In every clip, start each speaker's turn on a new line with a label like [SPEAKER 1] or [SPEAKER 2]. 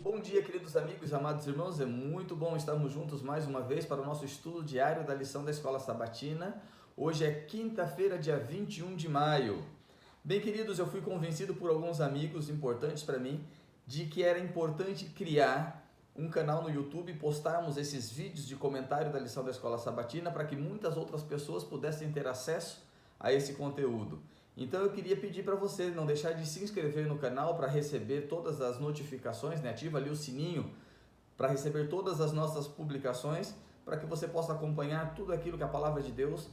[SPEAKER 1] Bom dia, queridos amigos, amados irmãos, é muito bom estarmos juntos mais uma vez para o nosso estudo diário da lição da Escola Sabatina. Hoje é quinta-feira, dia 21 de maio. Bem, queridos, eu fui convencido por alguns amigos importantes para mim de que era importante criar um canal no YouTube e postarmos esses vídeos de comentário da lição da Escola Sabatina para que muitas outras pessoas pudessem ter acesso a esse conteúdo. Então eu queria pedir para você não deixar de se inscrever no canal para receber todas as notificações, né? Ativa ali o sininho para receber todas as nossas publicações, para que você possa acompanhar tudo aquilo que a palavra de Deus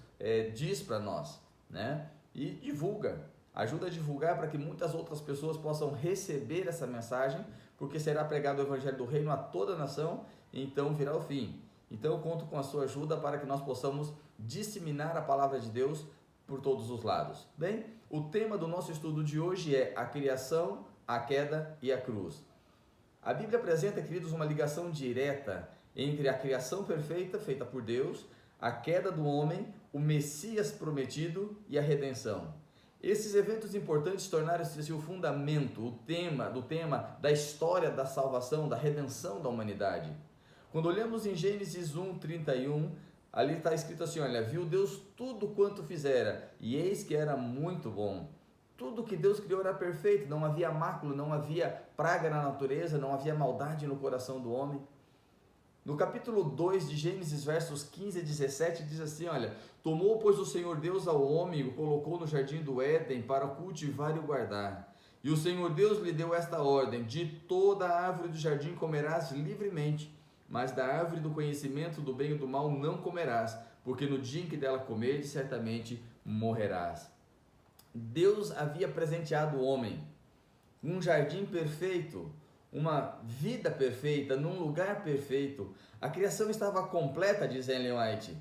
[SPEAKER 1] diz para nós, né? E ajuda a divulgar para que muitas outras pessoas possam receber essa mensagem, porque será pregado o Evangelho do Reino a toda a nação, e então virá o fim. Então eu conto com a sua ajuda para que nós possamos disseminar a palavra de Deus por todos os lados. Bem, o tema do nosso estudo de hoje é a criação, a queda e a cruz. A Bíblia apresenta, queridos, uma ligação direta entre a criação perfeita feita por Deus, a queda do homem, o Messias prometido e a redenção. Esses eventos importantes tornaram-se o fundamento, o tema da história da salvação, da redenção da humanidade. Quando olhamos em Gênesis 1:31, ali está escrito assim, olha, viu Deus tudo quanto fizera, e eis que era muito bom. Tudo que Deus criou era perfeito, não havia mácula, não havia praga na natureza, não havia maldade no coração do homem. No capítulo 2 de Gênesis, versos 15 a 17, diz assim, olha, tomou, pois, o Senhor Deus ao homem e o colocou no jardim do Éden para cultivar e o guardar. E o Senhor Deus lhe deu esta ordem, de toda a árvore do jardim comerás livremente, mas da árvore do conhecimento do bem e do mal não comerás, porque no dia em que dela comeres, certamente morrerás. Deus havia presenteado o homem um jardim perfeito, uma vida perfeita, num lugar perfeito. A criação estava completa, diz Ellen White.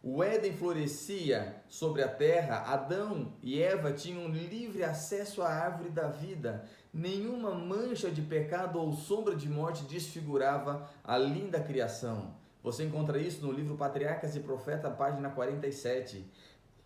[SPEAKER 1] O Éden florescia sobre a terra, Adão e Eva tinham livre acesso à árvore da vida. Nenhuma mancha de pecado ou sombra de morte desfigurava a linda criação. Você encontra isso no livro Patriarcas e Profetas, página 47.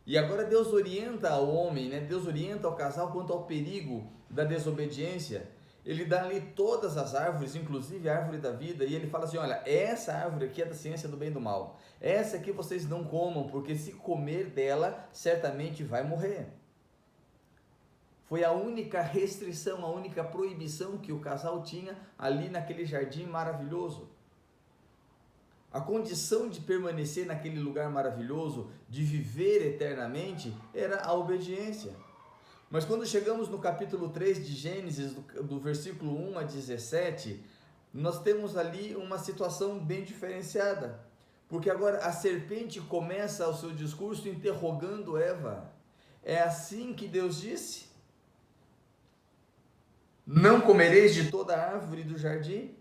[SPEAKER 1] E agora Deus orienta ao homem, né? Deus orienta ao casal quanto ao perigo da desobediência. Ele dá ali todas as árvores, inclusive a árvore da vida, e ele fala assim, olha, essa árvore aqui é da ciência do bem e do mal. Essa aqui vocês não comam, porque se comer dela, certamente vai morrer. Foi a única restrição, a única proibição que o casal tinha ali naquele jardim maravilhoso. A condição de permanecer naquele lugar maravilhoso, de viver eternamente, era a obediência. Mas quando chegamos no capítulo 3 de Gênesis, do versículo 1 a 17, nós temos ali uma situação bem diferenciada. Porque agora a serpente começa o seu discurso interrogando Eva. É assim que Deus disse? Não comereis de toda a árvore do jardim?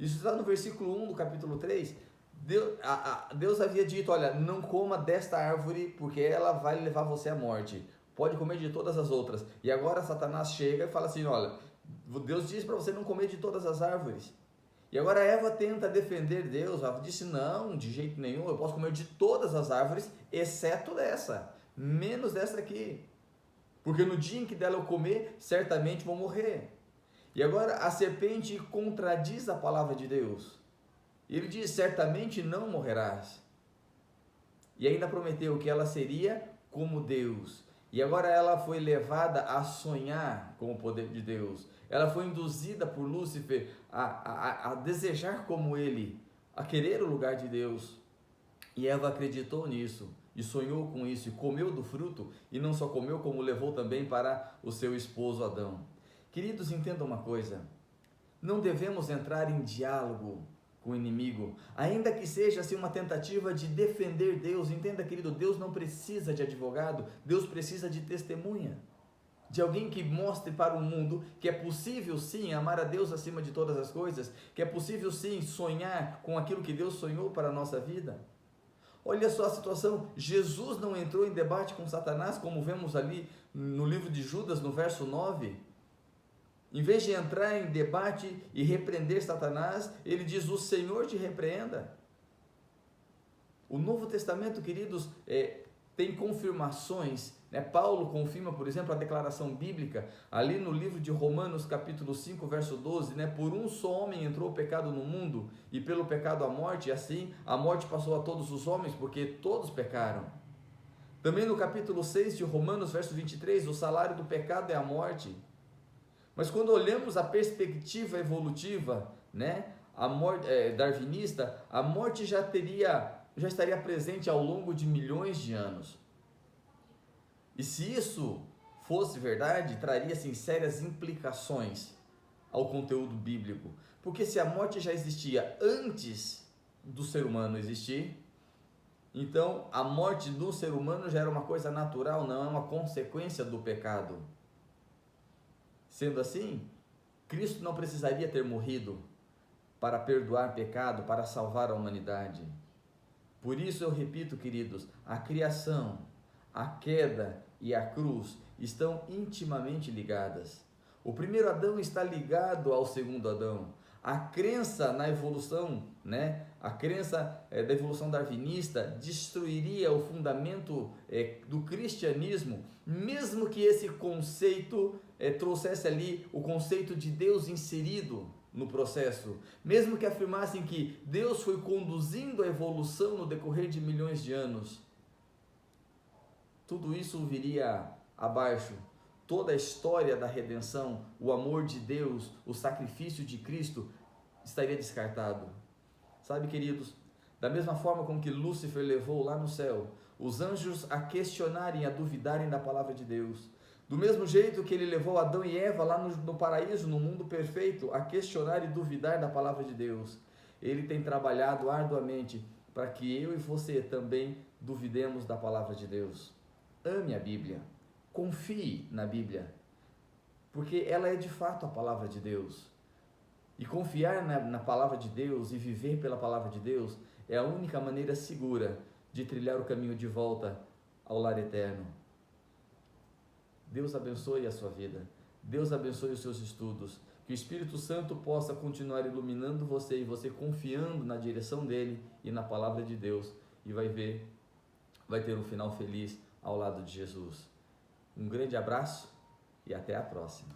[SPEAKER 1] Isso está no versículo 1 do capítulo 3. Deus havia dito, olha, não coma desta árvore, porque ela vai levar você à morte. Pode comer de todas as outras. E agora Satanás chega e fala assim, olha, Deus disse para você não comer de todas as árvores. E agora Eva tenta defender Deus, ela disse, não, de jeito nenhum, eu posso comer de todas as árvores, exceto dessa, menos dessa aqui. Porque no dia em que dela eu comer, certamente vou morrer. E agora a serpente contradiz a palavra de Deus. Ele diz, certamente não morrerás. E ainda prometeu que ela seria como Deus. E agora ela foi levada a sonhar com o poder de Deus. Ela foi induzida por Lúcifer a desejar como ele, a querer o lugar de Deus. E Eva acreditou nisso, e sonhou com isso, e comeu do fruto, e não só comeu, como levou também para o seu esposo Adão. Queridos, entendam uma coisa, não devemos entrar em diálogo com o inimigo, ainda que seja assim uma tentativa de defender Deus. Entenda, querido, Deus não precisa de advogado, Deus precisa de testemunha, de alguém que mostre para o mundo que é possível sim amar a Deus acima de todas as coisas, que é possível sim sonhar com aquilo que Deus sonhou para a nossa vida. Olha só a situação, Jesus não entrou em debate com Satanás, como vemos ali no livro de Judas, no verso 9. Em vez de entrar em debate e repreender Satanás, ele diz, o Senhor te repreenda. O Novo Testamento, queridos, tem confirmações né? Paulo confirma, por exemplo, a declaração bíblica ali no livro de Romanos capítulo 5, verso 12, né? Por um só homem entrou o pecado no mundo, e pelo pecado a morte, e assim a morte passou a todos os homens, porque todos pecaram. Também no capítulo 6 de Romanos, verso 23, o salário do pecado é a morte. Mas quando olhamos a perspectiva evolutiva, né, a morte, darwinista, a morte já estaria presente ao longo de milhões de anos. E se isso fosse verdade, traria assim, sérias implicações ao conteúdo bíblico. Porque se a morte já existia antes do ser humano existir, então a morte do ser humano já era uma coisa natural, não é uma consequência do pecado. Sendo assim, Cristo não precisaria ter morrido para perdoar pecado, para salvar a humanidade. Por isso eu repito, queridos, a criação, a queda e a cruz estão intimamente ligadas. O primeiro Adão está ligado ao segundo Adão. A crença na evolução, né? A crença da evolução darwinista destruiria o fundamento do cristianismo, mesmo que esse conceito trouxesse ali o conceito de Deus inserido no processo, mesmo que afirmassem que Deus foi conduzindo a evolução no decorrer de milhões de anos. Tudo isso viria abaixo. Toda a história da redenção, o amor de Deus, o sacrifício de Cristo estaria descartado. Sabe, queridos, da mesma forma com que Lúcifer levou lá no céu os anjos a questionarem, a duvidarem da palavra de Deus, do mesmo jeito que ele levou Adão e Eva lá no paraíso, no mundo perfeito, a questionar e duvidar da palavra de Deus, ele tem trabalhado arduamente para que eu e você também duvidemos da palavra de Deus. Ame a Bíblia. Confie na Bíblia, porque ela é de fato a palavra de Deus. E confiar na palavra de Deus e viver pela palavra de Deus é a única maneira segura de trilhar o caminho de volta ao lar eterno. Deus abençoe a sua vida. Deus abençoe os seus estudos. Que o Espírito Santo possa continuar iluminando você e você confiando na direção dele e na palavra de Deus. E vai ter um final feliz ao lado de Jesus. Um grande abraço e até a próxima.